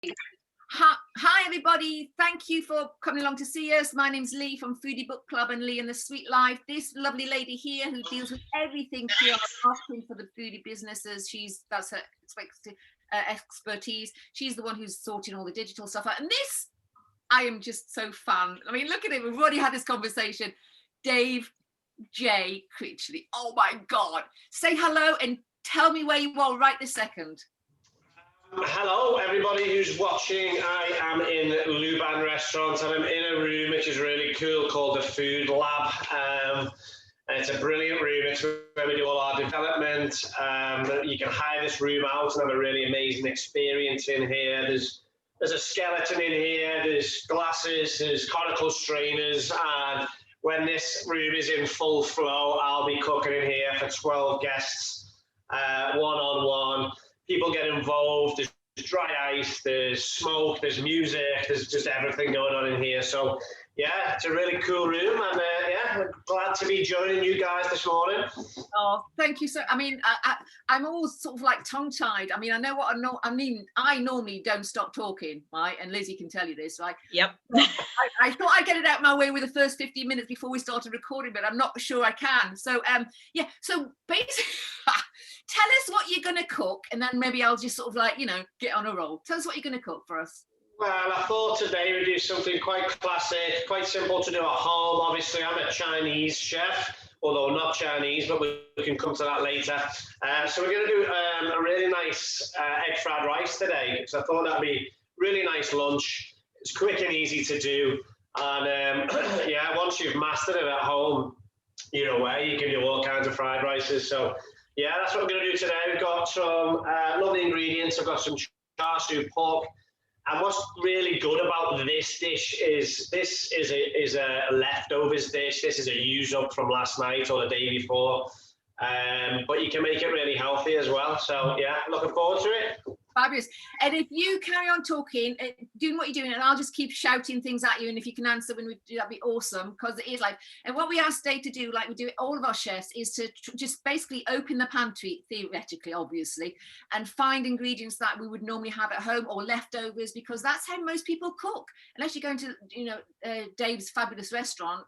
Hi, everybody. Thank you for coming along to see us. My name's Lee from Foodie Book Club and Lee and the Sweet Life. This lovely lady here who deals with everything PR marketing for the foodie businesses. That's her expertise. She's the one who's sorting all the digital stuff out. And this, I am just so fan. I mean, look at it. We've already had this conversation. Dave J. Critchley. Oh my God. Say hello and tell me where you are right this second. Hello, everybody who's watching. I am in Luban Restaurant and I'm in a room which is really cool called the Food Lab. It's a brilliant room. It's where we do all our development. You can hire this room out and have a really amazing experience in here. There's a skeleton in here, there's glasses, there's conical strainers, and when this room is in full flow, I'll be cooking in here for 12 guests, one-on-one. People get involved, there's dry ice, there's smoke, there's music, there's just everything going on in here. So yeah, it's a really cool room, and yeah, I'm glad to be joining you guys this morning. Oh, thank you. So, I mean, I'm always sort of like tongue-tied. I mean, I know what I know. I mean, I normally don't stop talking, right? And Lizzie can tell you this, right? Yep. I thought I'd get it out my way with the first 15 minutes before we started recording, but I'm not sure I can. So, yeah. So basically, tell us what you're going to cook, and then maybe I'll just sort of like, get on a roll. Tell us what you're going to cook for us. Well, I thought today we'd do something quite classic, quite simple to do at home. Obviously, I'm a Chinese chef, although not Chinese, but we can come to that later. So we're going to do a really nice egg fried rice today. So I thought that'd be really nice lunch. It's quick and easy to do. And yeah, once you've mastered it at home, you're away. You can do all kinds of fried rices. So yeah, that's what we're going to do today. We've got some lovely ingredients. I've got some char siu pork. And what's really good about this dish is this is a leftovers dish. This is a use up from last night or the day before. But you can make it really healthy as well. So yeah, looking forward to it. Fabulous. And if you carry on talking, doing what you're doing, and I'll just keep shouting things at you, and if you can answer when we do, that'd be awesome, because it is like, and what we ask Dave to do, like we do it all of our chefs, is to just basically open the pantry, theoretically, obviously, and find ingredients that we would normally have at home or leftovers, because that's how most people cook. Unless you go into, Dave's fabulous restaurant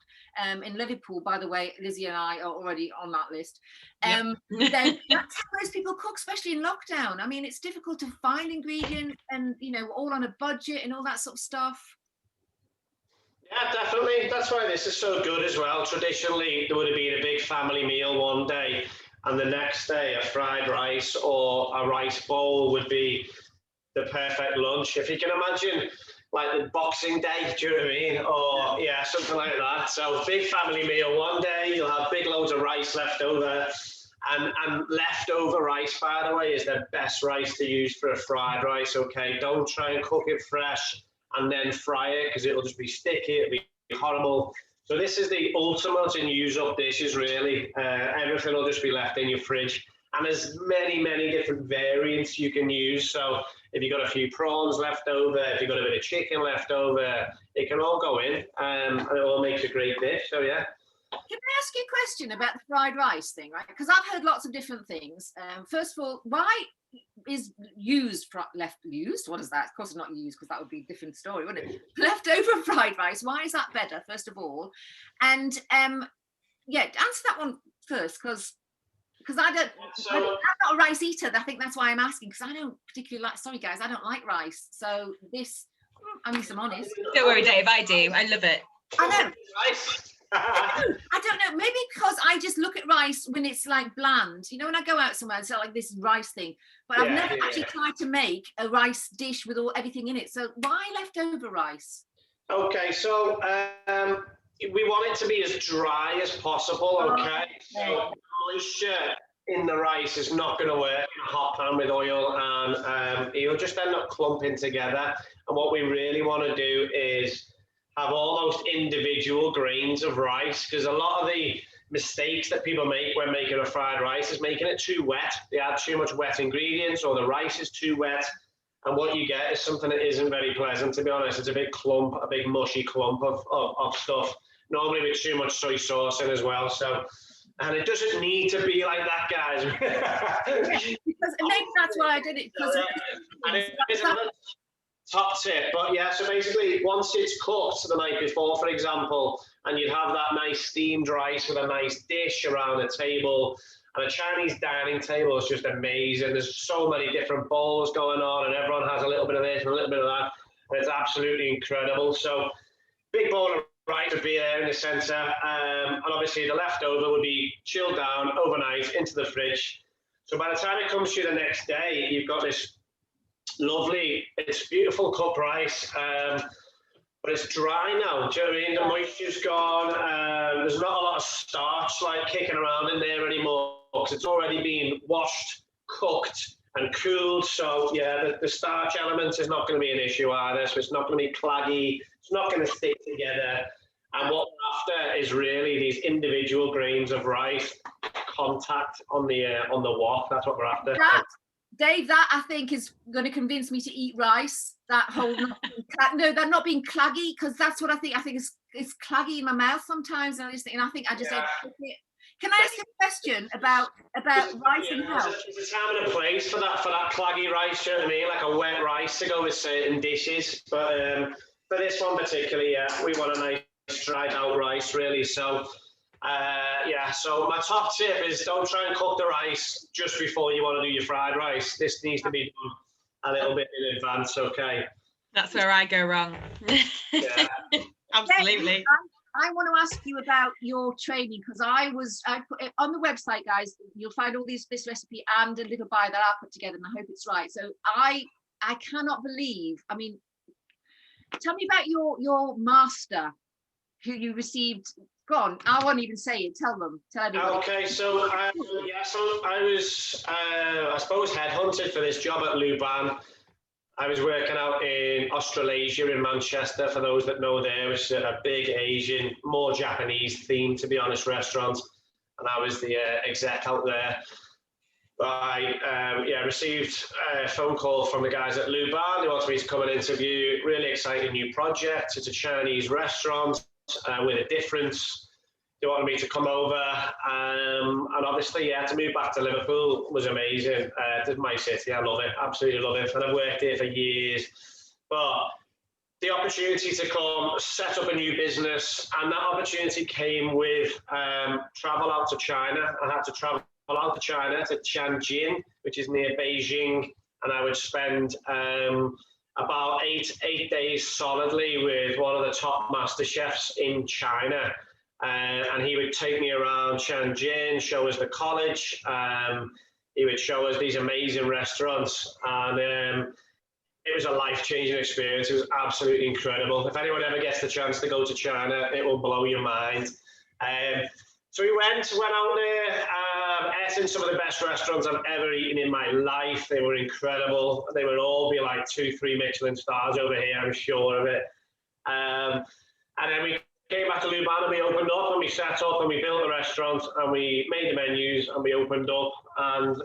in Liverpool, by the way, Lizzie and I are already on that list. Then that's how most people cook, especially in lockdown. I mean, it's difficult to find ingredients and, all on a budget and all that sort of stuff. Yeah, definitely. That's why this is so good as well. Traditionally, there would have been a big family meal one day, and the next day a fried rice or a rice bowl would be the perfect lunch. If you can imagine, like the Boxing Day, do you know what I mean? Or yeah, something like that. So big family meal one day, you'll have big loads of rice left over. And leftover rice, by the way, is the best rice to use for a fried rice, okay? Don't try and cook it fresh and then fry it, because it'll just be sticky, it'll be horrible. So this is the ultimate in use-up dishes, really. Everything will just be left in your fridge. And there's many, many different variants you can use. So if you've got a few prawns left over, if you've got a bit of chicken left over, it can all go in, and it all makes a great dish, so yeah. Can I ask you a question about the fried rice thing, right? Because I've heard lots of different things. First of all, why is left used? What is that? Of course, it's not used, because that would be a different story, wouldn't it? Leftover fried rice. Why is that better? First of all, and yeah, answer that one first, because I'm not a rice eater. I think that's why I'm asking, because I don't particularly like. Sorry, guys, I don't like rice. So this, I mean, I'm honest. Don't worry, Dave. I do. I love it. I know. I don't know, maybe because I just look at rice when it's like bland, when I go out somewhere and say like this rice thing, but I've never actually tried to make a rice dish with everything in it. So why leftover rice? Okay, so we want it to be as dry as possible, okay? So moisture in the rice is not going to work in a hot pan with oil, and it'll just end up clumping together. And what we really want to do is have almost individual grains of rice, because a lot of the mistakes that people make when making a fried rice is making it too wet. They add too much wet ingredients, or the rice is too wet, and what you get is something that isn't very pleasant, to be honest. It's a big clump, a big mushy clump of stuff, normally with too much soy sauce in as well. So, and it doesn't need to be like that, guys. Because maybe that's why I did it, because top tip. But yeah, so basically once it's cooked the night before, for example, and you'd have that nice steamed rice with a nice dish around the table, and a Chinese dining table is just amazing. There's so many different bowls going on, and everyone has a little bit of this and a little bit of that, and it's absolutely incredible. So big bowl of rice would be there in the centre, and obviously the leftover would be chilled down overnight into the fridge. So by the time it comes to you the next day, you've got this lovely, it's beautiful cooked rice, but it's dry now. Do you know what I mean? The moisture's gone. There's not a lot of starch like kicking around in there anymore because it's already been washed, cooked, and cooled. So yeah, the starch element is not going to be an issue either. So it's not going to be claggy. It's not going to stick together. And what we're after is really these individual grains of rice contact on the wok. That's what we're after. Dave, that I think is going to convince me to eat rice. That whole that not being claggy, because that's what I think. I think it's claggy in my mouth sometimes, and I just think Yeah. Can I ask you a question about rice and health? There's a time and a place for that claggy rice. Do you know what I mean? Like a wet rice to go with certain dishes. But for this one particularly, we want a nice dried out rice, really. So. So my top tip is don't try and cook the rice just before you want to do your fried rice. This needs to be done a little bit in advance, okay? That's where I go wrong. Yeah. Absolutely. I want to ask you about your training, because I put it on the website, guys. You'll find all this recipe and a little bio that I put together, and I hope it's right. So I cannot believe. I mean, tell me about your master, who you received. Go on, I won't even say it. Tell everybody. Okay, so I was, I suppose, headhunted for this job at Luban. I was working out in Australasia in Manchester, for those that know there, which is a big Asian, more Japanese themed, to be honest, restaurant. And I was the exec out there. I received a phone call from the guys at Luban. They wanted me to come and interview. Really exciting new project. It's a Chinese restaurant. With a difference. They wanted me to come over, and obviously, to move back to Liverpool was amazing. This is my city, I love it, absolutely love it, and I've worked here for years. But the opportunity to come set up a new business, and that opportunity came with travel out to China. I had to travel out to China, to Tianjin, which is near Beijing, and I would spend about eight days solidly with one of the top master chefs in China. And he would take me around Tianjin, show us the college. He would show us these amazing restaurants. And it was a life-changing experience. It was absolutely incredible. If anyone ever gets the chance to go to China, it will blow your mind. So we went out there, ate in some of the best restaurants I've ever eaten in my life. They were incredible. They would all be like 2-3 Michelin stars over here, I'm sure of it. And then we came back to Luban and we opened up and we set up and we built the restaurant and we made the menus and we opened up. And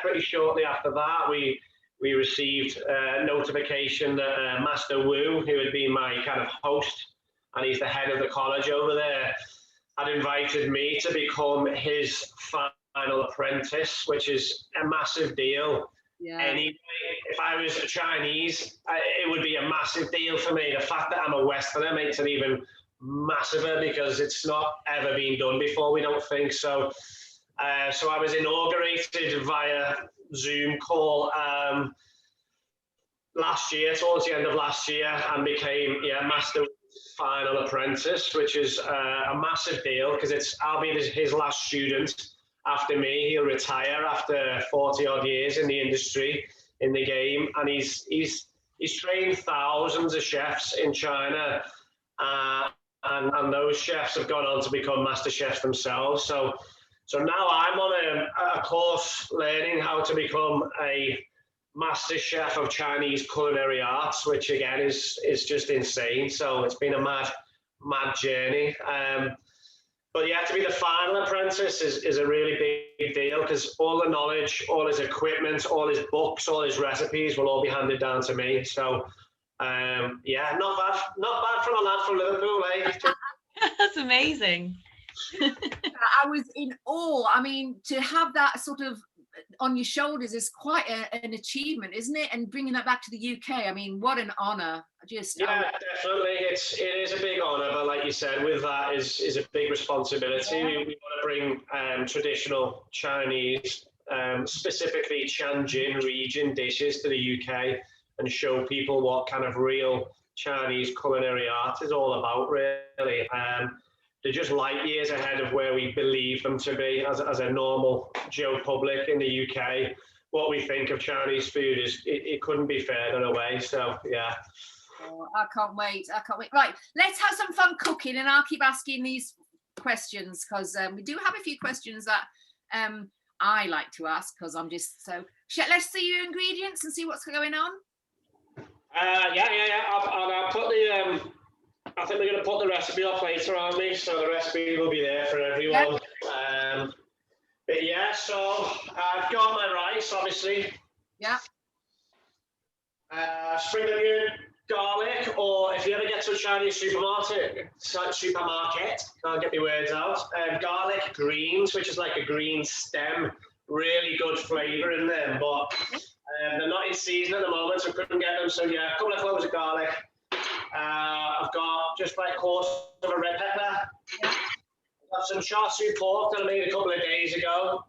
pretty shortly after that, we received a notification that Master Wu, who had been my kind of host, and he's the head of the college over there, had invited me to become his final apprentice, which is a massive deal. Yeah. Anyway, if I was a Chinese, it would be a massive deal for me. The fact that I'm a Westerner makes it even massiver because it's not ever been done before, we don't think so. So I was inaugurated via Zoom call last year, towards the end of last year, and became Master final apprentice, which is a massive deal because I'll be his last student. After me, he'll retire after 40 odd years in the industry, in the game, and he's trained thousands of chefs in China, and those chefs have gone on to become master chefs themselves. So now I'm on a course learning how to become a master chef of Chinese culinary arts, which again is just insane. So it's been a mad journey. But yeah, to be the final apprentice is a really big deal because all the knowledge, all his equipment, all his books, all his recipes will all be handed down to me. So not bad from a lad from Liverpool, eh? That's amazing. I was in awe. I mean, to have that sort of on your shoulders is quite an achievement, isn't it? And bringing that back to the UK, I mean, what an honour. Yeah, definitely. It is a big honour, but like you said, with that is a big responsibility. Yeah. We want to bring traditional Chinese, specifically Tianjin region dishes to the UK and show people what kind of real Chinese culinary art is all about, really. They're just light years ahead of where we believe them to be as a normal Joe public in the UK. What we think of Chinese food it couldn't be further away. So, yeah. Oh, I can't wait. Right, let's have some fun cooking, and I'll keep asking these questions because we do have a few questions that I like to ask because I'm just so. Let's see your ingredients and see what's going on. Yeah. I'll put the. I think we're going to put the recipe up later, aren't we? So the recipe will be there for everyone. Yeah. But yeah, so I've got my rice, obviously. Yeah. Spring onion, garlic, or if you ever get to a Chinese supermarket, can't get my words out. Garlic greens, which is like a green stem, really good flavour in them, but they're not in season at the moment, so I couldn't get them. So yeah, a couple of cloves of garlic. I've got just like quarter of a red pepper. I've got some char siu pork that I made a couple of days ago.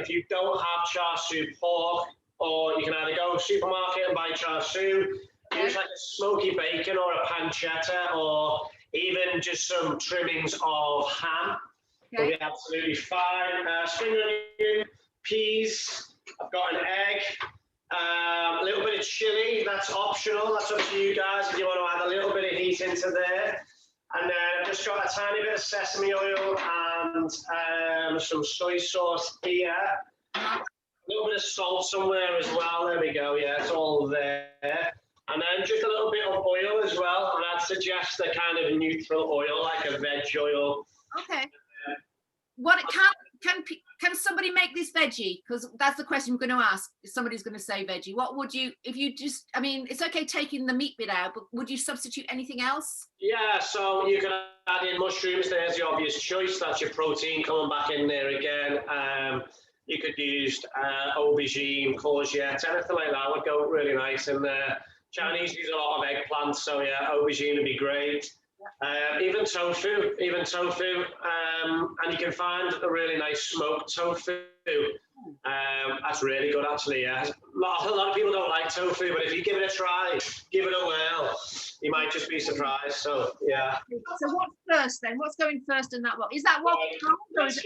If you don't have char siu pork, or you can either go to the supermarket and buy char siu, use like a smoky bacon or a pancetta, or even just some trimmings of ham. Will be absolutely fine. Spring onion, peas. I've got an egg. A little bit of chili, that's optional, that's up to you guys if you want to add a little bit of heat into there. And then I've just got a tiny bit of sesame oil and some soy sauce here. A little bit of salt somewhere as well, there we go, yeah, it's all there. And then just a little bit of oil as well, and I'd suggest a kind of neutral oil, like a veg oil. Okay. What can somebody make this veggie? Because that's the question we're going to ask. If somebody's going to say veggie, what would you, if you just, I mean, it's okay taking the meat bit out, but would you substitute anything else? Yeah, so you can add in mushrooms. There's the obvious choice. That's your protein coming back in there again. You could use aubergine, courgette, anything like that would go really nice in there. Chinese use a lot of eggplants, so yeah, aubergine would be great. Even tofu, and you can find a really nice smoked tofu. That's really good, actually. Yeah, a lot of people don't like tofu, but if you give it a try, give it a whirl, you might just be surprised. So yeah. So what's first then? What's going first in that one? Is that what? Let's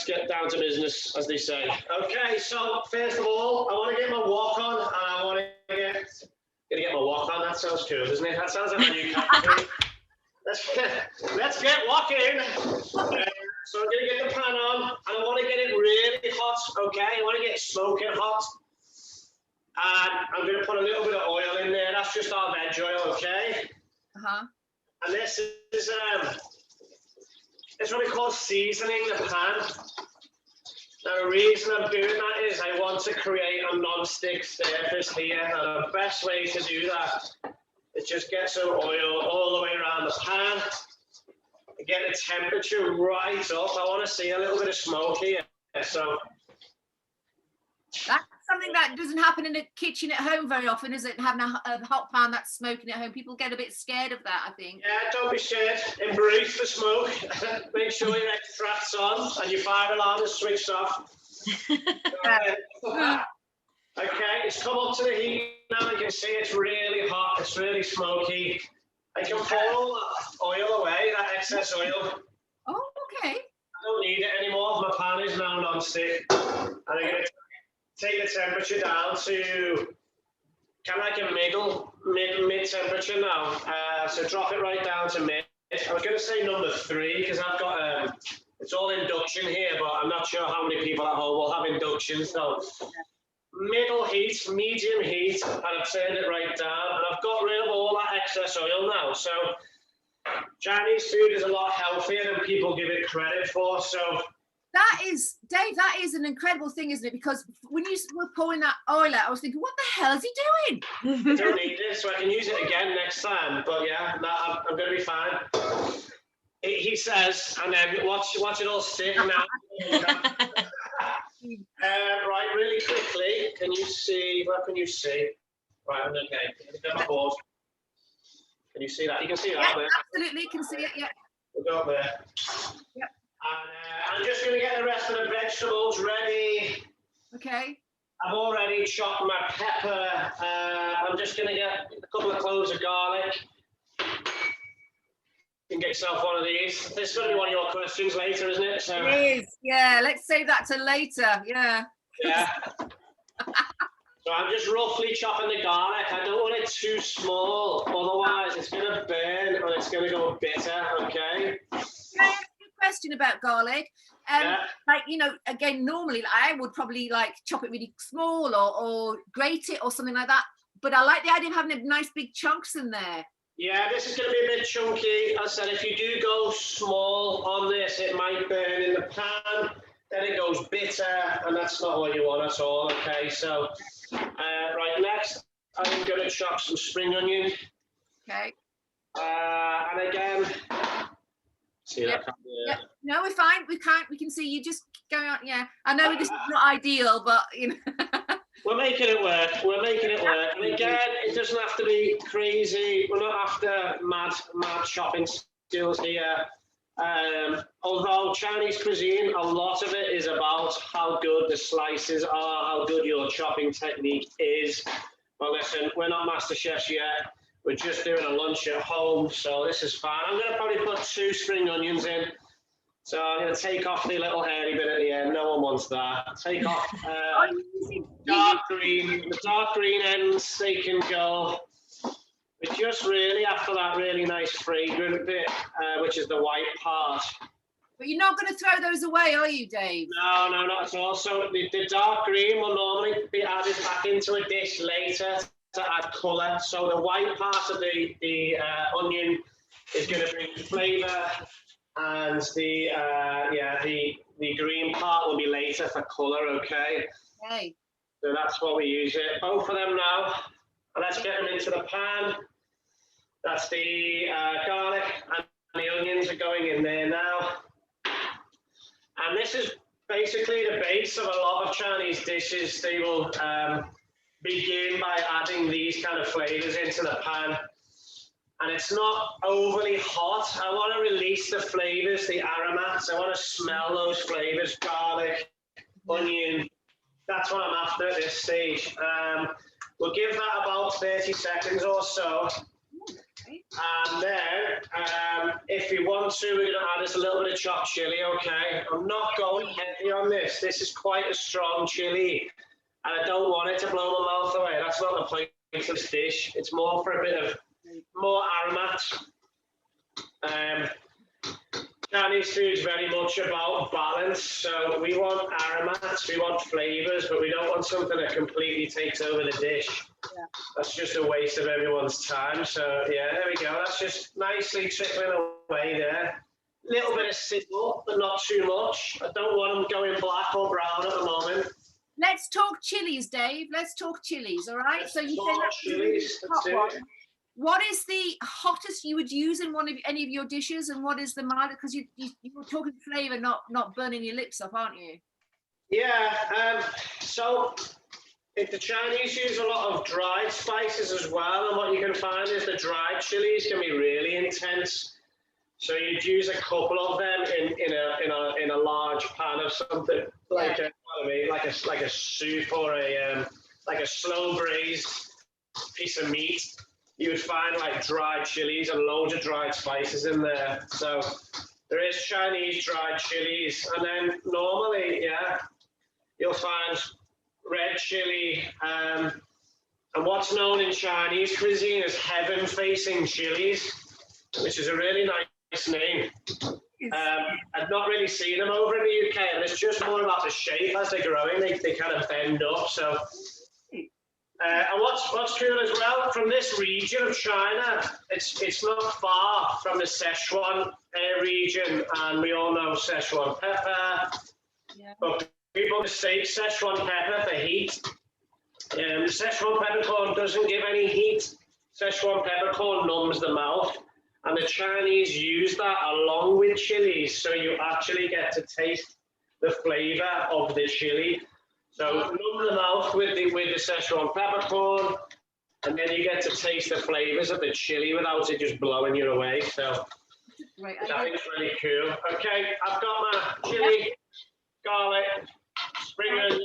get down to business, as they say. Okay, so first of all, I want to get my wok on, and I want to get my wok on. That sounds cool, doesn't it? That sounds like a new category. Let's get walking. So I'm going to get the pan on, and I want to get it really hot, okay? I want to get it smoking hot. And I'm going to put a little bit of oil in there. That's just our veg oil, okay? And this is it's what we call seasoning the pan. Now, the reason I'm doing that is I want to create a non-stick surface here. And the best way to do that is just get some oil all the way around the pan. Get the temperature right up. I want to see a little bit of smoke here. So that's something that doesn't happen in a kitchen at home very often, is it? Having a hot pan that's smoking at home. People get a bit scared of that, I think. Yeah, don't be scared. Embrace the smoke. Make sure your extract's on and your fire alarm is switched off. Okay, it's come up to the heat now. You can see it's really hot. It's really smoky. I can pour all that oil away, that excess oil. Oh, okay. I don't need it anymore. My pan is now non-stick. And I'm going to take the temperature down to kind of like a mid temperature now. So drop it right down to mid. I was going to say number 3 because I've got it's all induction here, but I'm not sure how many people at home will have induction. So middle heat, medium heat, and I've turned it right down, and I've got rid of all that excess oil now. So Chinese food is a lot healthier than people give it credit for. So that is, Dave, that is an incredible thing, isn't it? Because when you were pouring that oil out, I was thinking, what the hell is he doing? I don't need it, so I can use it again next time. But yeah, I'm going to be fine. He says, and then watch it all stick now. Right, really quickly, can you see? What can you see? Right, I'm okay. Get my board. Can you see that? You can see that. Yeah, absolutely, can see it. Yeah. We'll go up there. Yep. And I'm just going to get the rest of the vegetables ready. Okay. I've already chopped my pepper. I'm just going to get a couple of cloves of garlic. You can get yourself one of these. This is going to be one of your questions later, isn't it? So, It is. Yeah, let's save that till later. Yeah. yeah. So I'm just roughly chopping the garlic. I don't want it too small, otherwise it's going to burn and it's going to go bitter, okay? Can I ask you a question about garlic? Yeah. Like, you know, again, normally I would probably like chop it really small or grate it or something like that. But I like the idea of having nice big chunks in there. Yeah, this is going to be a bit chunky. As I said, if you do go small on this, it might burn in the pan. Then it goes bitter, and that's not what you want at all. Okay, so right, next I'm going to chop some spring onion. Okay. And again, see that? Yeah. No, we're fine. We can see you just going on. Yeah, I know this is not ideal, but you know. We're making it work. We're making it work. And again, it doesn't have to be crazy. We're not after mad chopping skills here. Although Chinese cuisine, a lot of it is about how good the slices are, how good your chopping technique is. But listen, we're not master chefs yet. We're just doing a lunch at home, so this is fine. I'm going to probably put 2 spring onions in. So I'm going to take off the little hairy bit at the end. No one wants that. Take off dark green. The dark green ends, they can go. But just really after that really nice fragrant bit, which is the white part. But you're not going to throw those away, are you, Dave? No, not at all. So the dark green will normally be added back into a dish later to add colour. So the white part of the onion is going to bring flavour. And the green part will be later for colour, okay? Okay. So that's what we use it. Both of them now. And let's get them into the pan. That's the garlic and the onions are going in there now. And this is basically the base of a lot of Chinese dishes. They will begin by adding these kind of flavours into the pan. And it's not overly hot. I want to release the flavors, the aromats. I want to smell those flavors, garlic, onion. That's what I'm after at this stage. We'll give that about 30 seconds or so. And then, if we want to, we're going to add just a little bit of chopped chili, okay? I'm not going heavy on this. This is quite a strong chili. And I don't want it to blow my mouth away. That's not the point of this dish. It's more for a bit of more aromats. Chinese food is very much about balance, so we want aromats, we want flavors, but we don't want something that completely takes over the dish. Yeah. That's just a waste of everyone's time. So yeah, there we go. That's just nicely trickling away there. Little bit of sizzle, but not too much. I don't want them going black or brown at the moment. Let's talk chilies, Dave. Let's talk chilies, all right? Let's so you talk chilies. What is the hottest you would use in any of your dishes, and what is the mildest? Because you were talking flavour, not burning your lips off, aren't you? Yeah. So if the Chinese use a lot of dried spices as well, and what you can find is the dried chilies can be really intense. So you'd use a couple of them in a large pan of something like like a soup or like a slow braised piece of meat. You would find like dried chilies and loads of dried spices in there. So there is Chinese dried chilies, and then normally, yeah, you'll find red chili, and what's known in Chinese cuisine as heaven-facing chilies, which is a really nice name. I've not really seen them over in the UK, and it's just more about the shape as they're growing. They kind of bend up. So. And what's cool as well, from this region of China, it's not far from the Sichuan region, and we all know Sichuan pepper. Yeah. But people mistake Sichuan pepper for heat. The Sichuan peppercorn doesn't give any heat. Sichuan peppercorn numbs the mouth, and the Chinese use that along with chilies, so you actually get to taste the flavour of the chili. So numb the mouth with the Szechuan peppercorn, and then you get to taste the flavours of the chili without it just blowing you away. So Right, I think it's really cool. Okay, I've got my chili, garlic, spring onion.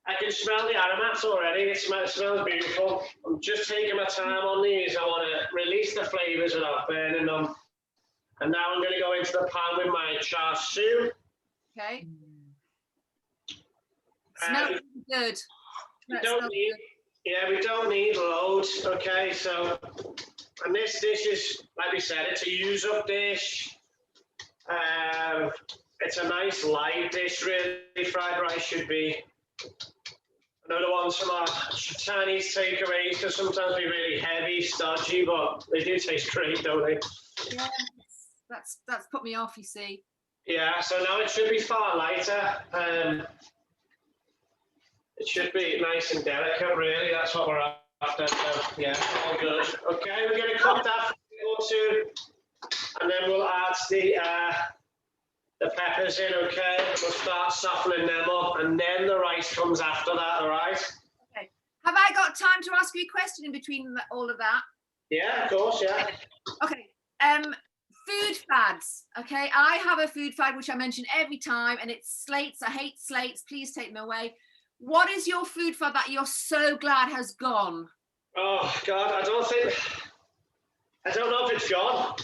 I can smell the aromats already. It smells beautiful. I'm just taking my time on these. I want to release the flavours without burning them. And now I'm going to go into the pan with my char siu. Okay. Smells good. We don't need loads. Okay, so, and this dish is, like we said, it's a use-up dish. It's a nice light dish, really. Fried rice should be. I know the ones from our Chinese takeaways can sometimes be really heavy, stodgy, but they do taste great, don't they? Yeah, that's put me off, you see. Yeah, so now it should be far lighter. It should be nice and delicate, really. That's what we're after. So, yeah, all good. Okay, we're going to cook that for a minute or two, and then we'll add the peppers in, okay? We'll start softening them up, and then the rice comes after that, all right? Okay. Have I got time to ask you a question in between all of that? Yeah, of course, yeah. Okay. Food fads. Okay, I have a food fad which I mention every time, and it's slates. I hate slates. Please take them away. What is your food fad that you're so glad has gone? Oh God, I don't know if it's gone.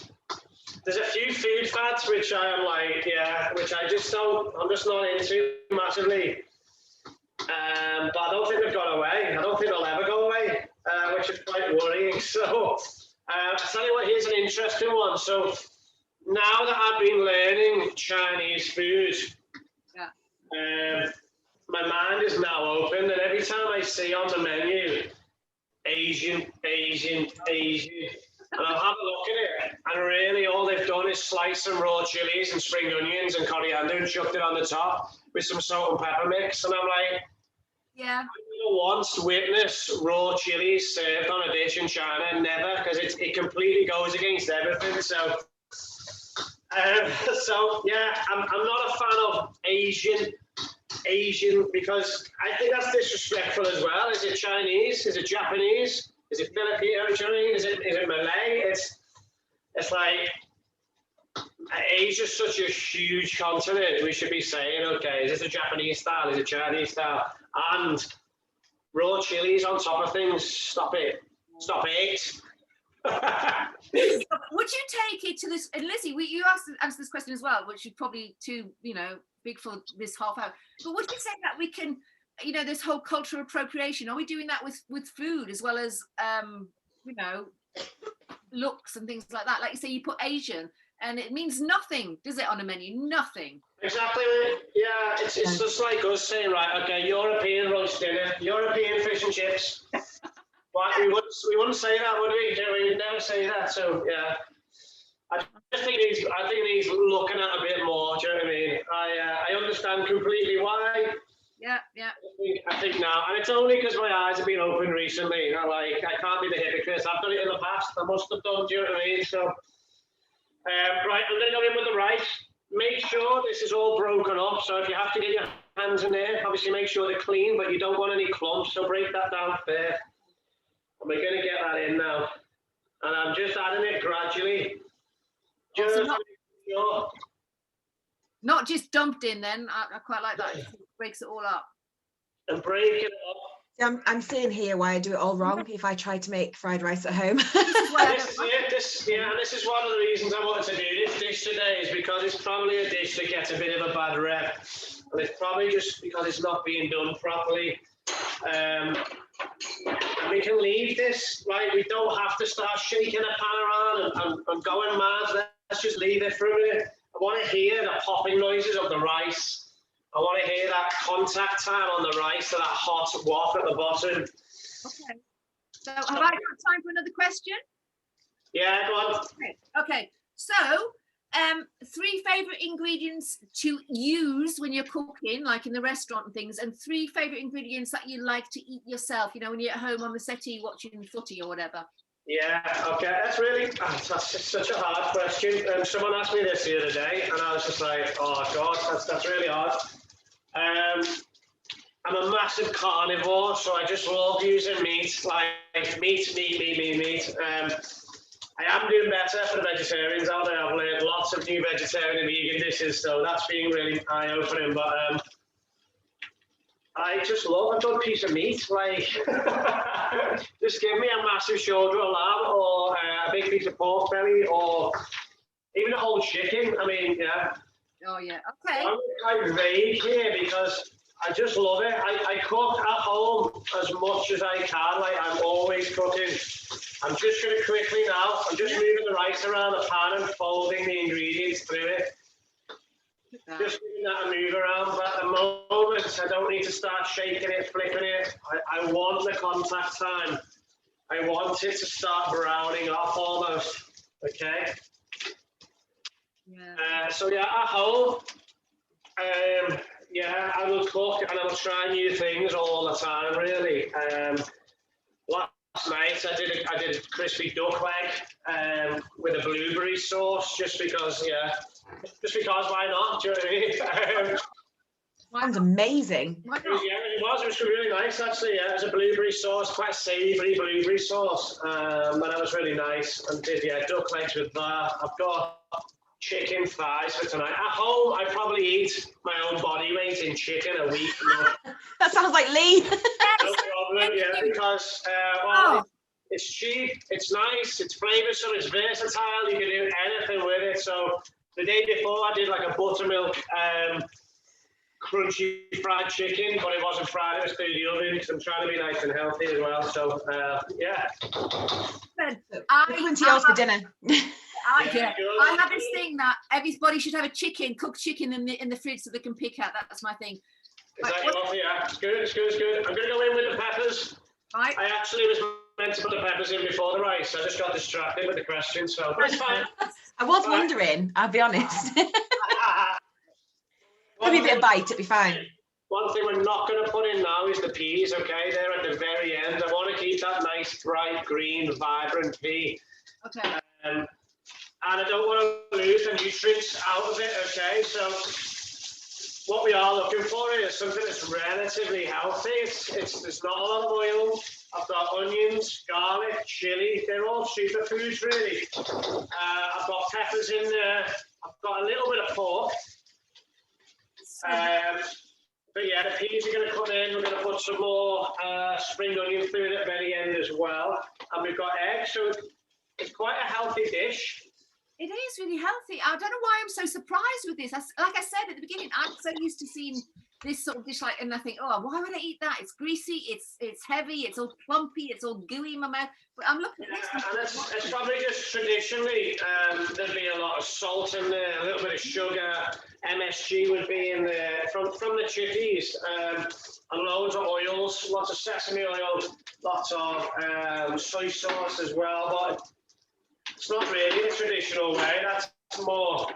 There's a few food fads which I am like, yeah, which I'm just not into massively. But I don't think they've gone away. I don't think they'll ever go away, which is quite worrying. So I'll tell you what, here's an interesting one. So now that I've been learning Chinese food, my mind is now open, and every time I see on the menu Asian, and I'll have a look at it, and really all they've done is slice some raw chilies and spring onions and coriander and chucked it on the top with some salt and pepper mix, and I'm like, yeah, I never once witnessed raw chilies served on a dish in China, never, because it completely goes against everything. So yeah, I'm not a fan of Asian, because I think that's disrespectful as well. Is it Chinese? Is it Japanese? Is it Filipino? Is it Malay? It's like Asia's such a huge continent. We should be saying, okay, is this a Japanese style? Is it Chinese style? And raw chilies on top of things. Stop it. Would you take it to this? And Lizzie, you answered this question as well, which is probably too, big for this half hour. But would you say that we can, this whole cultural appropriation? Are we doing that with food as well as, looks and things like that? Like you say, you put Asian, and it means nothing, does it, on a menu? Nothing. Exactly. Yeah, it's just like us saying, right, okay, European roast dinner, European fish and chips. Well, we wouldn't say that, would we? We would never say that. So yeah, I think it needs looking at a bit more. Do you know what I mean? I understand completely why. Yeah. I think now, and it's only because my eyes have been opened recently. I can't be the hypocrite. I've done it in the past. I must have done. Do you know what I mean? So right, I'm going to go in with the rice. Make sure this is all broken up. So if you have to get your hands in there, obviously make sure they're clean, but you don't want any clumps. So break that down first. And we're going to get that in now. And I'm just adding it gradually. Just to make sure. Not just dumped in then. I quite like that. It breaks it all up. And break it up. I'm seeing here why I do it all wrong if I try to make fried rice at home. This is one of the reasons I wanted to do this dish today, is because it's probably a dish that gets a bit of a bad rep. And it's probably just because it's not being done properly. And we can leave this, right? We don't have to start shaking the pan around and going mad. Let's just leave it for a minute. I want to hear the popping noises of the rice. I want to hear that contact time on the rice, so that hot waft at the bottom. Okay. So have I got time for another question? Yeah, go on. Okay. So 3 favorite ingredients to use when you're cooking, like in the restaurant and things, and 3 favorite ingredients that you like to eat yourself, when you're at home on the settee watching footy or whatever. Yeah, okay, that's just such a hard question. Someone asked me this the other day, and I was just like, oh God, that's really hard. I'm a massive carnivore, so I just love using meat, like meat. I am doing better for the vegetarians out there. I've learned lots of new vegetarian and vegan dishes, so that's been really eye-opening. But I just love a good piece of meat. Like, just give me a massive shoulder of lamb, or a big piece of pork belly, or even a whole chicken. I mean, yeah. Oh yeah. Okay. I'm quite vague here because I just love it. I cook at home as much as I can. Like, I'm always cooking. I'm just going to quickly now. I'm just moving the rice around the pan and folding the ingredients through it. Just giving that a move around, but at the moment I don't need to start shaking it, flipping it. I want the contact time. I want it to start browning off almost. Okay. Yeah. So yeah, at home, yeah, I will cook and I will try new things all the time. Really. Last night I did a crispy duck leg with a blueberry sauce, just because, yeah. Just because, why not? Do you know what I mean? Sounds amazing. Why Yeah, it was really nice actually. Yeah, it was a blueberry sauce, quite a savoury blueberry sauce, and that was really nice. And did duck legs with that. I've got chicken thighs for tonight. At home, I probably eat my own body weight in chicken a week. That sounds like Lee. No problem. Yeah, because it's cheap, it's nice, it's flavoursome, it's versatile. You can do anything with it. So the day before, I did like a buttermilk crunchy fried chicken, but it wasn't fried, it was through the oven because I'm trying to be nice and healthy as well. So, yeah. Coming to yours for dinner. I have this thing that everybody should have a cooked chicken in the fridge so they can pick out. That's my thing. Is that yours? Yeah, it's good. I'm going to go in with the peppers. Right. I actually was meant to put the peppers in before the rice. I just got distracted with the question, so it's fine. I was wondering, I'll be honest. Maybe a bit of bite, it'd be fine. One thing we're not going to put in now is the peas, okay? They're at the very end. I want to keep that nice, bright, green, vibrant pea. Okay. And I don't want to lose the nutrients out of it, okay? So what we are looking for is something that's relatively healthy. There's not a lot of oil. I've got onions, garlic, chili. They're all superfoods, really. I've got peppers in there. I've got a little bit of pork. But yeah, the peas are going to come in. We're going to put some more spring onion through it at the very end as well. And we've got eggs, so it's quite a healthy dish. It is really healthy. I don't know why I'm so surprised with this. Like I said at the beginning, I'm so used to seeing this sort of dish, like, and I think, oh, why would I eat that? It's greasy, it's heavy, it's all plumpy, it's all gooey in my mouth. But I'm looking at this. And it's probably just traditionally, there'd be a lot of salt in there, a little bit of sugar. MSG would be in there from the chippies, and loads of oils, lots of sesame oil, lots of soy sauce as well. But it's not really the traditional way. That's more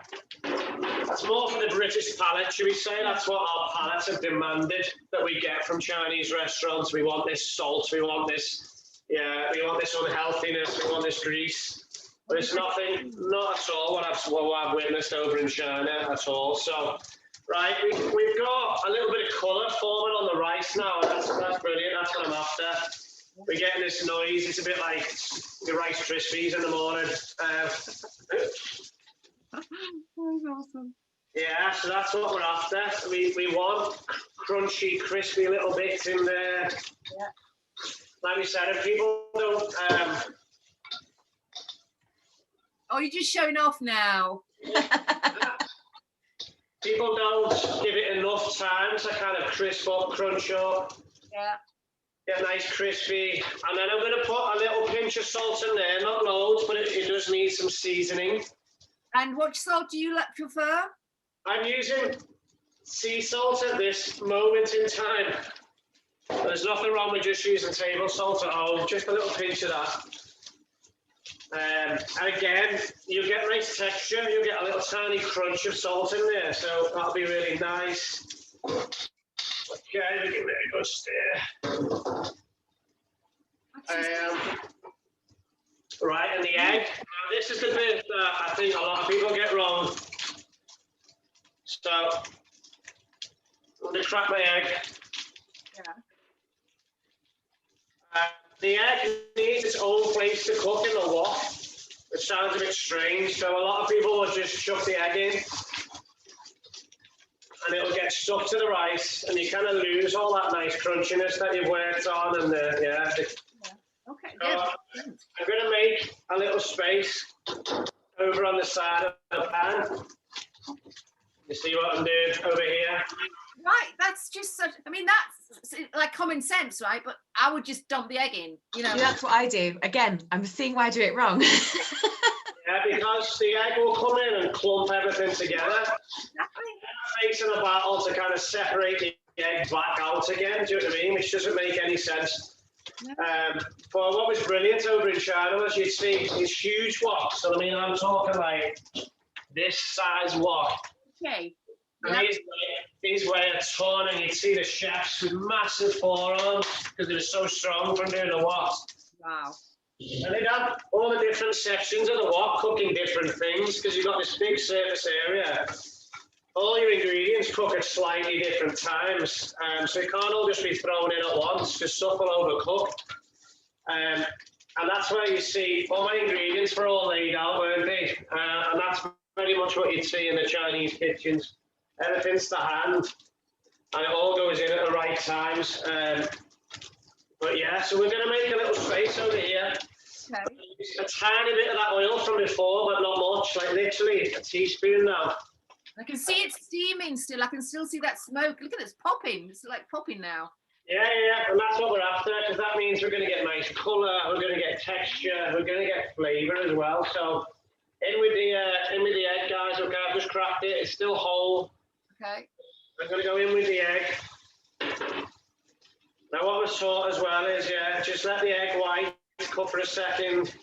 for the British palate, should we say? That's what our palates have demanded that we get from Chinese restaurants. We want this salt, we want this unhealthiness, we want this grease. But it's not at all what I've witnessed over in China at all. So, right, we've got a little bit of colour forming on the rice now, and that's brilliant. That's what I'm after. We're getting this noise. It's a bit like the Rice Krispies in the morning. That's awesome. Yeah, so that's what we're after. We want crunchy, crispy little bits in there. Yeah. Like we said, if people don't... Oh, you're just showing off now. People don't give it enough time to kind of crisp up, crunch up. Yeah. Get nice crispy. And then I'm going to put a little pinch of salt in there, not loads, but it does need some seasoning. And what salt do you prefer? I'm using sea salt at this moment in time. There's nothing wrong with just using table salt at home, just a little pinch of that. And again, you get nice texture, you get a little tiny crunch of salt in there, so that'll be really nice. Okay, we give it a good stir. Right, and the egg. Now, this is the bit that I think a lot of people get wrong. So, I'm going to crack my egg. Yeah. The egg needs its own place to cook in the wok. It sounds a bit strange, so a lot of people will just chuck the egg in and it'll get stuck to the rice and you kind of lose all that nice crunchiness that you've worked on. And Okay, so good. I'm going to make a little space over on the side of the pan. You see what I'm doing over here? Right, that's just such, I mean, that's like common sense, right? But I would just dump the egg in, you know. Yeah, that's what I do. Again, I'm seeing why I do it wrong. Yeah, because the egg will come in and clump everything together. Exactly. Facing a battle to kind of separate the egg back out again, do you know what I mean? Which doesn't make any sense. No. But what was brilliant over in China was you'd see these huge woks. So I mean, I'm talking like this size wok. Okay. And Yep. these weigh a ton, and you'd see the chefs with massive forearms because they were so strong from doing the woks. Wow. And they'd have all the different sections of the wok cooking different things because you've got this big surface area. All your ingredients cook at slightly different times, so you can't all just be thrown in at once because stuff will overcook. And that's where you see all my ingredients were all laid out, weren't they? And that's very much what you'd see in the Chinese kitchens. Everything's to hand, and it all goes in at the right times. But yeah, so we're going to make a little space over here. Okay. A tiny bit of that oil from before, but not much, like literally a teaspoon now. I can see it steaming still. I can still see that smoke. Look at it, it's popping. It's like popping now. Yeah, and that's what we're after, because that means we're going to get nice colour, we're going to get texture, we're going to get flavour as well. So in with the egg, guys. Okay, I've just cracked it. It's still whole. Okay. I'm going to go in with the egg. Now what was taught as well is, just let the egg white cook for a second.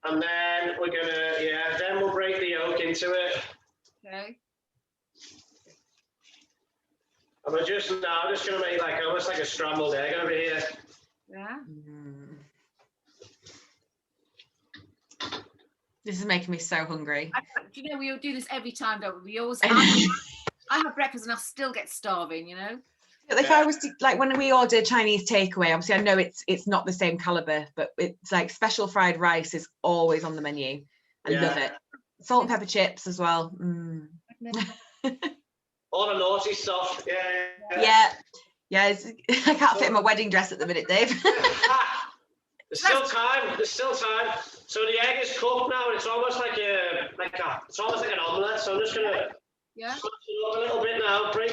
And then we're going to, then we'll break the yolk into it. Okay. And we're just going to make like almost like a scrambled egg over here. Yeah. This is making me so hungry. Do you know, we all do this every time, don't we? We always, I have breakfast and I still get starving, you know? If I was to, like, when we order Chinese takeaway, obviously I know it's not the same caliber, but it's like special fried rice is always on the menu. I love it. Salt and pepper chips as well. All the naughty stuff. Yeah. I can't fit in my wedding dress at the minute, Dave. There's still time. So the egg is cooked now. It's almost like it's almost like an omelette. So I'm just gonna smash it up a little bit now. Break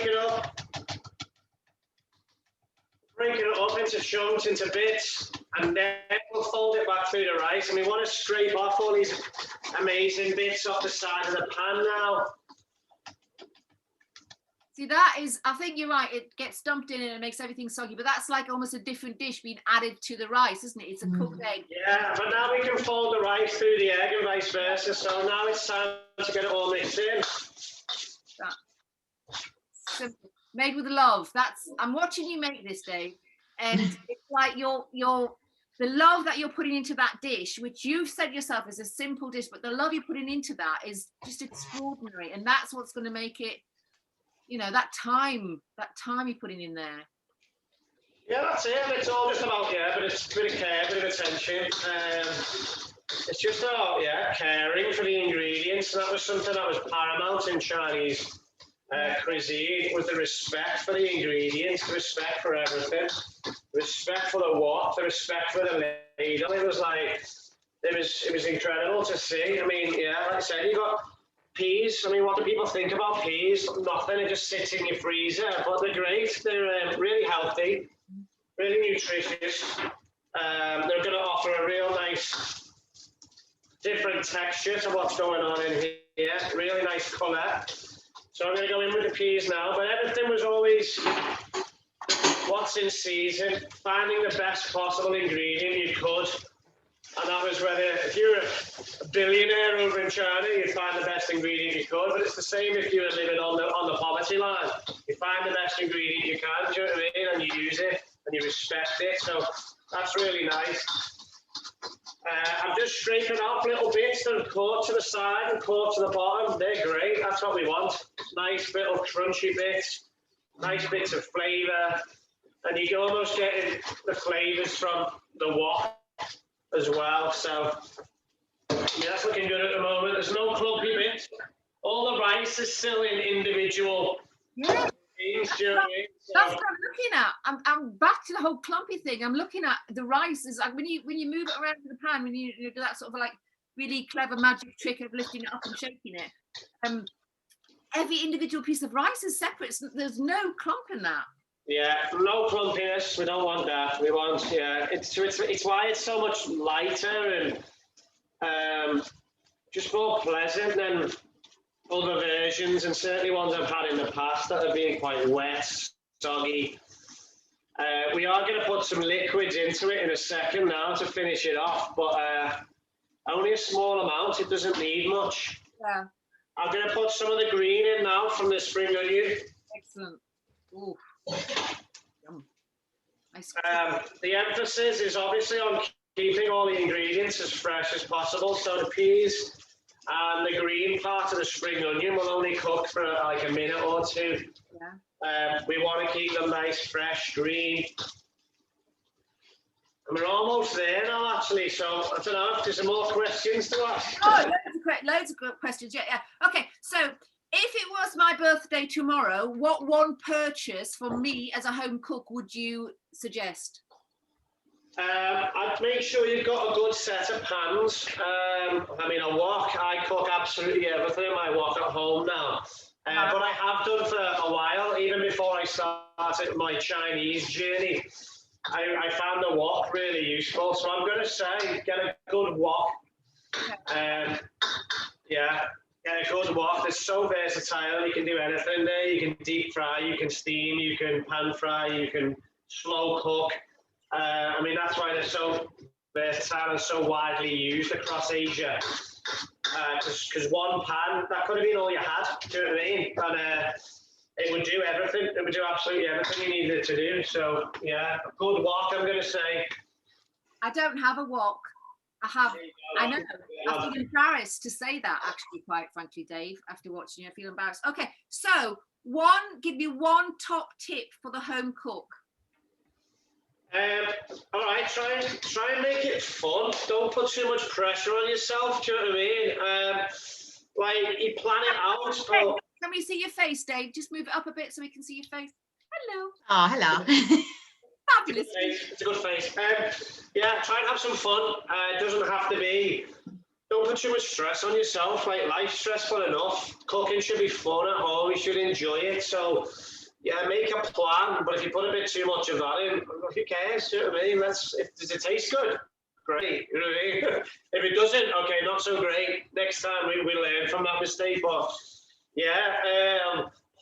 it up into chunks, into bits, and then we'll fold it back through the rice. And we want to scrape off all these amazing bits off the side of the pan now. See, that is, I think you're right. It gets dumped in and it makes everything soggy, but that's like almost a different dish being added to the rice, isn't it? It's a cooked egg. Yeah, but now we can fold the rice through the egg and vice versa. So now it's time to get it all mixed in. Simple. Made with love. I'm watching you make this, Dave, and it's like the love that you're putting into that dish, which you've said yourself is a simple dish, but the love you're putting into that is just extraordinary, and that's what's going to make it. You know, that time you're putting in there. Yeah, that's it. It's all just about, but it's a bit of care, a bit of attention. It's just about, caring for the ingredients. And that was something that was paramount in Chinese cuisine, was the respect for the ingredients, the respect for everything, respect for the wok, the respect for the ladle. It was like, it was incredible to see. I mean, like I said, you got peas. I mean, what do people think about peas? Nothing. It just sits in your freezer. But they're great. They're really healthy, really nutritious. They're going to offer a real nice, different texture to what's going on in here. Really nice colour. So I'm going to go in with the peas now. But everything was always what's in season, finding the best possible ingredient you could. And that was whether, if you're a billionaire over in China, you find the best ingredient you could. But it's the same if you were living on the poverty line. You find the best ingredient you can, do you know what I mean? And you use it and you respect it. So that's really nice. I'm just scraping off little bits that have caught to the side and caught to the bottom. They're great. That's what we want. Nice little crunchy bits, nice bits of flavour. And you can almost get the flavours from the wok as well. So, yeah, that's looking good at the moment. There's no clumpy bits. All the rice is still in individual beans. Do you know what I mean? That's what I'm looking at. I'm back to the whole clumpy thing. I'm looking at the rice. Is like when you move it around in the pan, when you do that sort of like really clever magic trick of lifting it up and shaking it. Every individual piece of rice is separate. There's no clump in that. Yeah, no clumpiness. We don't want that. We want, it's why it's so much lighter and just more pleasant than other versions, and certainly ones I've had in the past that have been quite wet, soggy. We are going to put some liquids into it in a second now to finish it off, but only a small amount. It doesn't need much. Yeah. I'm going to put some of the green in now from the spring onion. Excellent. Ooh. Yum. Nice. The emphasis is obviously on keeping all the ingredients as fresh as possible. So the peas and the green part of the spring onion will only cook for like a minute or two. Yeah. We want to keep them nice, fresh, green. And we're almost there now, actually. So I don't know if there's some more questions to ask. Oh, loads of good questions. Yeah. Okay, so if it was my birthday tomorrow, what one purchase for me as a home cook would you suggest? I'd make sure you've got a good set of pans. I mean, a wok. I cook absolutely everything in my wok at home now. But I have done for a while, even before I started my Chinese journey. I found the wok really useful. So I'm going to say get a good wok. Get a good wok. It's so versatile. You can do anything there. You can deep fry, you can steam, you can pan fry, you can slow cook. I mean, that's why they're so versatile and so widely used across Asia. Because one pan, that could have been all you had, do you know what I mean? And it would do everything. It would do absolutely everything you needed it to do. So, yeah, a good wok, I'm going to say. I don't have a wok. I know. I feel embarrassed to say that, actually, quite frankly, Dave, after watching you. I feel embarrassed. Okay, so give me one top tip for the home cook. All right, try and make it fun. Don't put too much pressure on yourself. Do you know what I mean? Like you plan it out. But... Can we see your face, Dave? Just move it up a bit so we can see your face. Hello. Oh, hello. Fabulous. It's a good face. Yeah, try and have some fun. It doesn't have to be. Don't put too much stress on yourself. Like life's stressful enough. Cooking should be fun at home. You should enjoy it. So. Yeah, make a plan, but if you put a bit too much of that in, who cares? You know what I mean? Does it taste good? Great. You know what I mean? If it doesn't, okay, not so great. Next time we learn from that mistake. But yeah,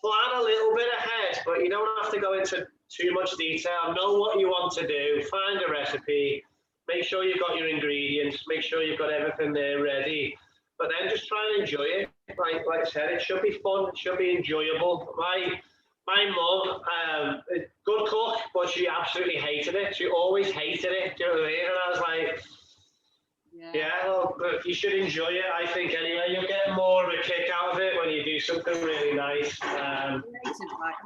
plan a little bit ahead, but you don't have to go into too much detail. Know what you want to do. Find a recipe. Make sure you've got your ingredients. Make sure you've got everything there ready. But then just try and enjoy it. Like I said, it should be fun. It should be enjoyable. My mum, good cook, but she absolutely hated it. She always hated it. Do you know what I mean? And I was like, well, you should enjoy it, I think, anyway. You'll get more of a kick out of it when you do something really nice. I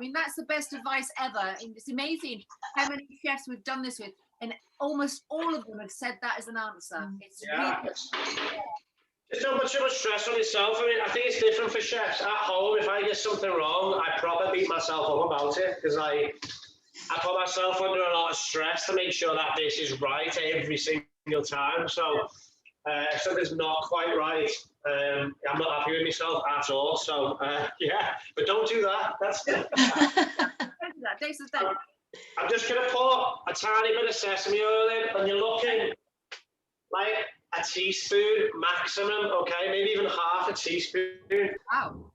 mean, that's the best advice ever. It's amazing how many chefs we've done this with, and almost all of them have said that as an answer. It's really... Just don't put too much stress on yourself. I mean, I think it's different for chefs. At home, if I get something wrong, I probably beat myself up about it because I put myself under a lot of stress to make sure that dish is right every single time. So if something's not quite right, I'm not happy with myself at all. So yeah, but don't do that. That's I'm just going to pour a tiny bit of sesame oil in, and you're looking like a teaspoon maximum, okay? Maybe even half a teaspoon. Wow.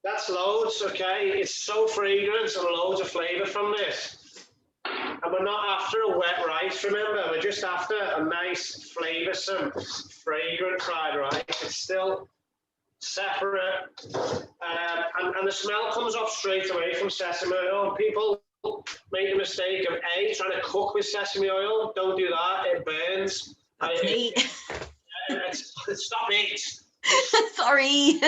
That's loads, okay? It's so fragrant and loads of flavour from this. And we're not after a wet rice, remember? We're just after a nice, flavoursome, fragrant fried rice. It's still separate. And the smell comes off straight away from sesame oil. People make the mistake of trying to cook with sesame oil. Don't do that, it burns. That's neat. Stop it. Sorry.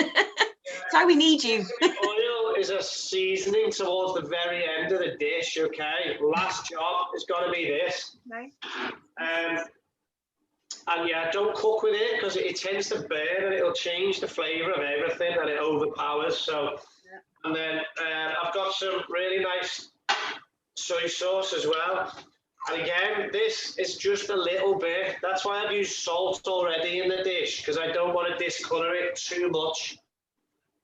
Sorry, we need you. Oil is a seasoning towards the very end of the dish, okay? Last job is got to be this. Okay. And yeah, don't cook with it because it tends to burn and it'll change the flavour of everything and it overpowers. So, and then I've got some really nice soy sauce as well. And again, this is just a little bit. That's why I've used salt already in the dish, because I don't want to discolour it too much.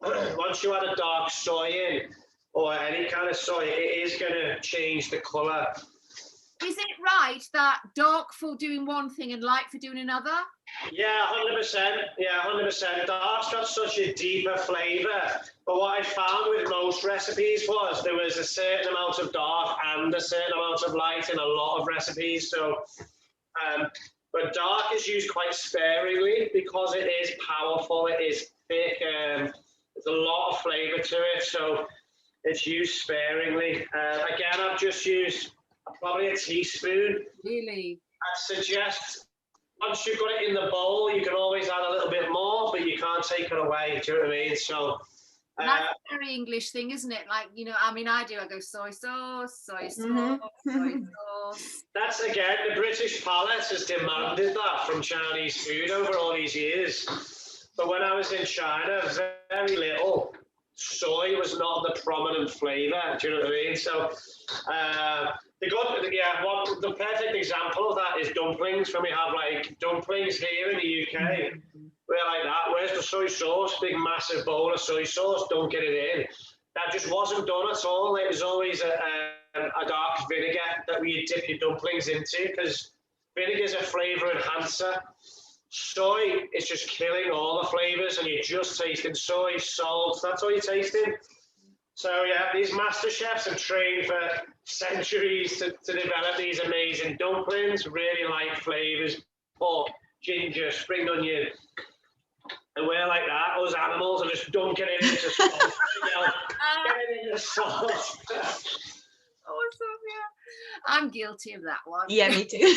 Once you add a dark soy in, or any kind of soy, it is going to change the colour. Is it right that dark for doing one thing and light for doing another? Yeah, 100%. Yeah, 100%. Dark's got such a deeper flavour. But what I found with most recipes was there was a certain amount of dark and a certain amount of light in a lot of recipes. So, but dark is used quite sparingly because it is powerful. It is thick. There's a lot of flavour to it. So it's used sparingly. Again, I've just used probably a teaspoon. Really? I'd suggest once you've got it in the bowl, you can always add a little bit more, but you can't take it away. Do you know what I mean? So that's a very English thing, isn't it? Like, you know, I mean, I go soy sauce, soy sauce, soy sauce. That's, again, the British palate has demanded that from Chinese food over all these years. But when I was in China, very little soy was not the prominent flavour. Do you know what I mean? So the perfect example of that is dumplings. When we have like dumplings here in the UK, we're like that. Where's the soy sauce? Big massive bowl of soy sauce. Don't get it in. That just wasn't done at all. It was always a dark vinegar that we dip your dumplings into, because vinegar is a flavour enhancer. Soy is just killing all the flavours, and you're just tasting soy, salt. That's all you're tasting. So yeah, these master chefs have trained for centuries to develop these amazing dumplings, really light flavours, pork, ginger, spring onion. And we're like that, us animals are just dunking it into sauce. Get it in the sauce. Awesome, yeah. I'm guilty of that one. Yeah, me too.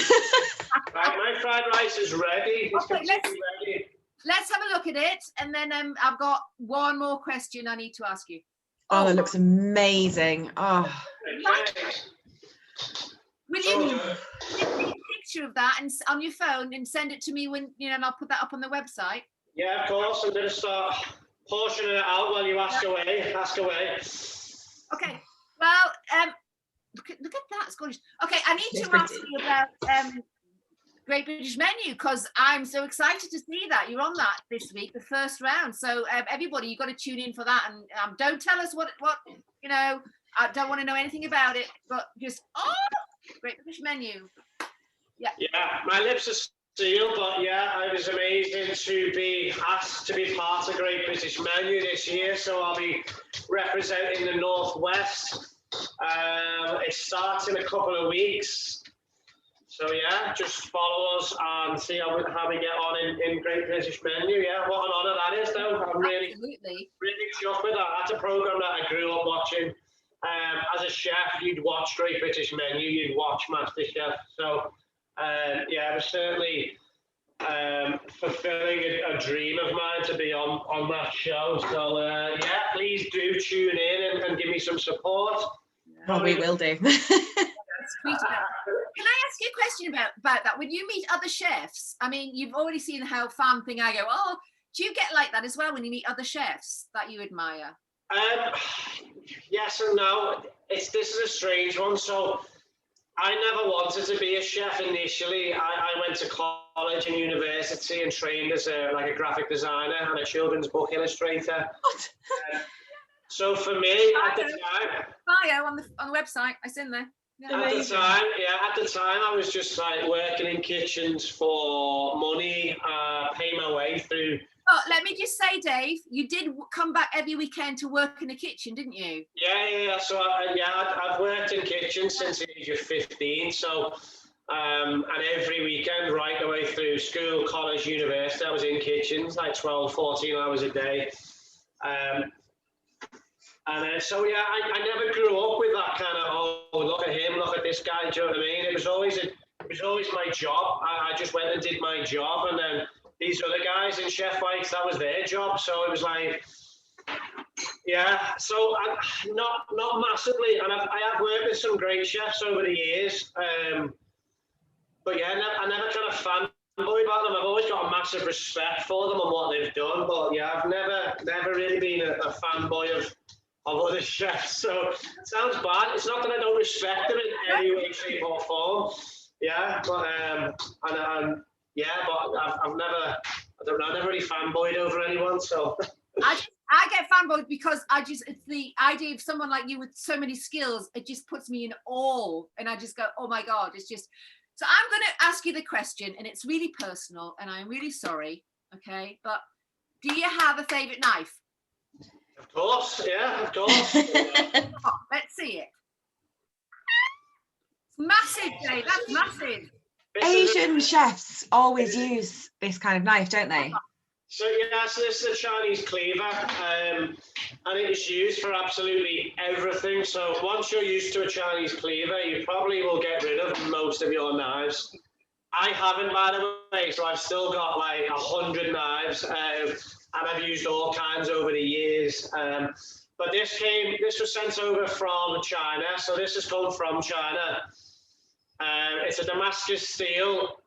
Right, my fried rice is ready. It's Okay, completely ready. Let's have a look at it, and then I've got one more question I need to ask you. Oh, that looks amazing. Oh. Okay. Will you take a picture of that and on your phone and send it to me when, you know, and I'll put that up on the website? Yeah, of course. I'm going to start portioning it out while you ask away. Ask away. Okay. Well, look at that. It's gorgeous. Okay, I need to ask you about Great British Menu, because I'm so excited to see that you're on that this week, the first round. So everybody, you've got to tune in for that, and don't tell us what you know. I don't want to know anything about it, but just Great British Menu. Yeah. Yeah, my lips are sealed, but yeah, it was amazing to be asked to be part of Great British Menu this year. So I'll be representing the Northwest. It starts in a couple of weeks. So yeah, just follow us and see how we get on in Great British Menu. Yeah, what an honour that is, though. I'm really chuffed with that. That's a programme that I grew up watching. As a chef, you'd watch Great British Menu, you'd watch MasterChef. So yeah, it was certainly fulfilling a dream of mine to be on that show. So yeah, please do tune in and give me some support. Oh, we will do. Can I ask you a question about that? When you meet other chefs, I mean, you've already seen how fan thing I go, oh, do you get like that as well when you meet other chefs that you admire? Yes and no. This is a strange one. So I never wanted to be a chef initially. I went to college and university and trained as a graphic designer and a children's book illustrator. What? So for me, at the time, bio on the website, it's in there. Yeah. At the time, I was just like working in kitchens for money, pay my way through. Oh, let me just say, Dave, you did come back every weekend to work in the kitchen, didn't you? Yeah. So I've worked in kitchens since the age of 15. So and every weekend, right the way through school, college, university, I was in kitchens like 12, 14 hours a day. And so yeah, I never grew up with that kind of, oh, look at him, look at this guy. Do you know what I mean? It was always my job. I just went and did my job, and then these other guys in Chef White's, that was their job. So it was like, yeah. So not massively, and I have worked with some great chefs over the years. But yeah, I never kind of fanboy about them. I've always got a massive respect for them and what they've done. But yeah, I've never really been a fanboy of other chefs. So it sounds bad. It's not that I don't respect them in any way, shape, or form. Yeah, but yeah, but I've never, I don't know, I never really fanboyed over anyone. So I get fanboyed because it's the idea of someone like you with so many skills. It just puts me in awe, and I just go, oh my God, it's just. So I'm going to ask you the question, and it's really personal, and I'm really sorry, okay? But do you have a favourite knife? of course, yeah, of course. Oh, let's see it. It's massive, Dave. That's massive. Asian chefs always use this kind of knife, don't they? So yeah, so this is a Chinese cleaver, and it is used for absolutely everything. So once you're used to a Chinese cleaver, you probably will get rid of most of your knives. I haven't, by the way, so I've still got like 100 knives, and I've used all kinds over the years. But this was sent over from China, so this has come from China. It's a Damascus steel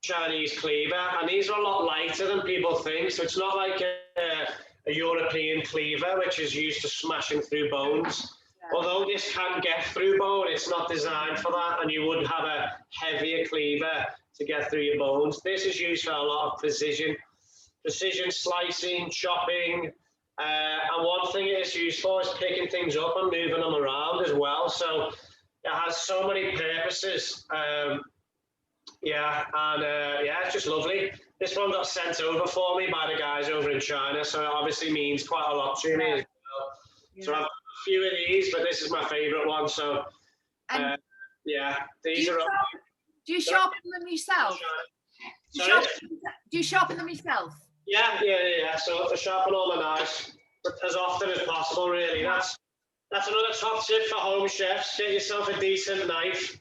Chinese cleaver, and these are a lot lighter than people think. So it's not like a European cleaver, which is used to smashing through bones. Yeah. Although this can get through bone, it's not designed for that, and you would have a heavier cleaver to get through your bones. This is used for a lot of precision slicing, chopping, and one thing it is used for is picking things up and moving them around as well. So it has so many purposes. Yeah, and yeah, it's just lovely. This one got sent over for me by the guys over in China, so it obviously means quite a lot to me as well. Yeah. So I've got a few of these, but this is my favourite one. So yeah, these are. Do you sharpen them yourself? Do you sharpen them yourself? Yeah. So I sharpen all my knives as often as possible. Really, that's another top tip for home chefs. Get yourself a decent knife.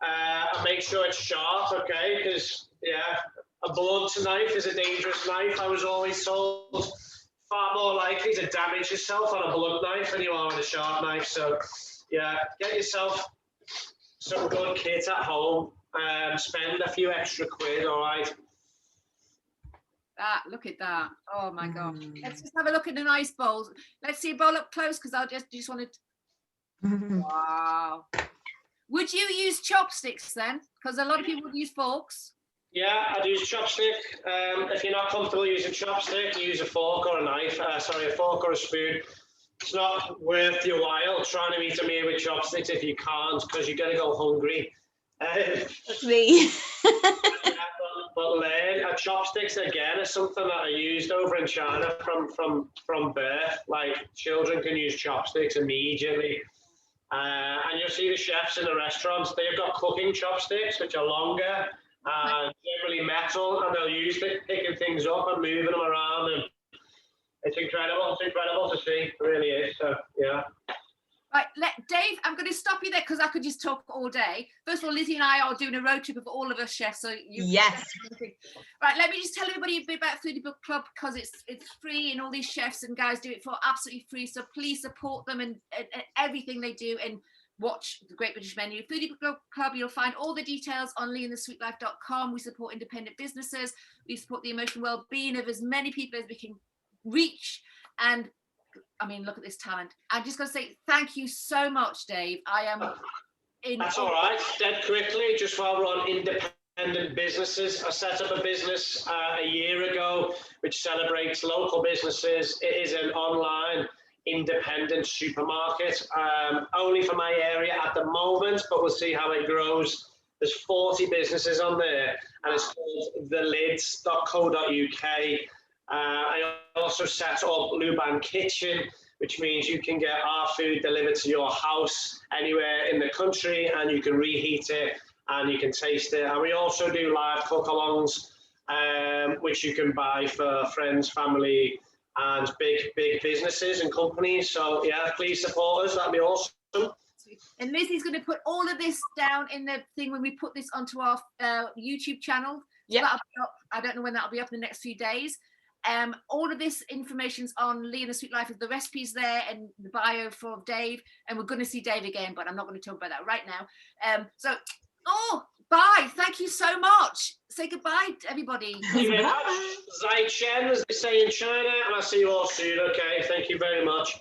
And make sure it's sharp, okay? Because, yeah, a blunt knife is a dangerous knife. I was always told far more likely to damage yourself on a blunt knife than you are on a sharp knife. So, yeah, get yourself some good kit at home. Spend a few extra quid, all right? Look at that. Oh, my God. Let's just have a look at the nice bowls. Let's see a bowl up close, because I just wanted to... Wow. Would you use chopsticks then? Because a lot of people would use forks. Yeah, I'd use chopstick. If you're not comfortable using chopstick, use a fork or a knife. A fork or a spoon. It's not worth your while trying to eat a meal with chopsticks if you can't, because you're going to go hungry. That's me. But learn. Chopsticks again is something that are used over in China from birth. Like children can use chopsticks immediately. And you'll see the chefs in the restaurants, they've got cooking chopsticks, which are longer and generally metal, and they'll use it picking things up and moving them around. And it's incredible. It's incredible to see. It really is. So, yeah. Right, Dave, I'm going to stop you there because I could just talk all day. First of all, Lizzie and I are doing a road trip of all of us chefs. So yes. Right, let me just tell everybody a bit about Foodie Book Club, because it's free, and all these chefs and guys do it for absolutely free. So please support them and everything they do, and watch the Great British Menu. Foodie Book Club, you'll find all the details on leanthesweetlife.com. We support independent businesses. We support the emotional well-being of as many people as we can reach. And I mean, look at this talent. I'm just going to say thank you so much, Dave. I am in. That's all right. Dead quickly, just while we're on independent businesses, I set up a business a year ago which celebrates local businesses. It is an online independent supermarket, only for my area at the moment, but we'll see how it grows. There's 40 businesses on there, and it's called thelids.co.uk. I also set up Luban Kitchen, which means you can get our food delivered to your house anywhere in the country, and you can reheat it and you can taste it. And we also do live cook-alongs, which you can buy for friends, family, and big businesses and companies. So yeah, please support us. That'd be awesome. And Lizzie's going to put all of this down in the thing when we put this onto our YouTube channel. So that'll be up. I don't know when that'll be up in the next few days. All of this information's on Lee and the Sweet Life of the recipes there and the bio for Dave. And we're going to see Dave again, but I'm not going to talk about that right now. Bye. Thank you so much. Say goodbye to everybody. Thank you very much. Zai Chen, as they say in China, and I'll see you all soon. Okay, thank you very much.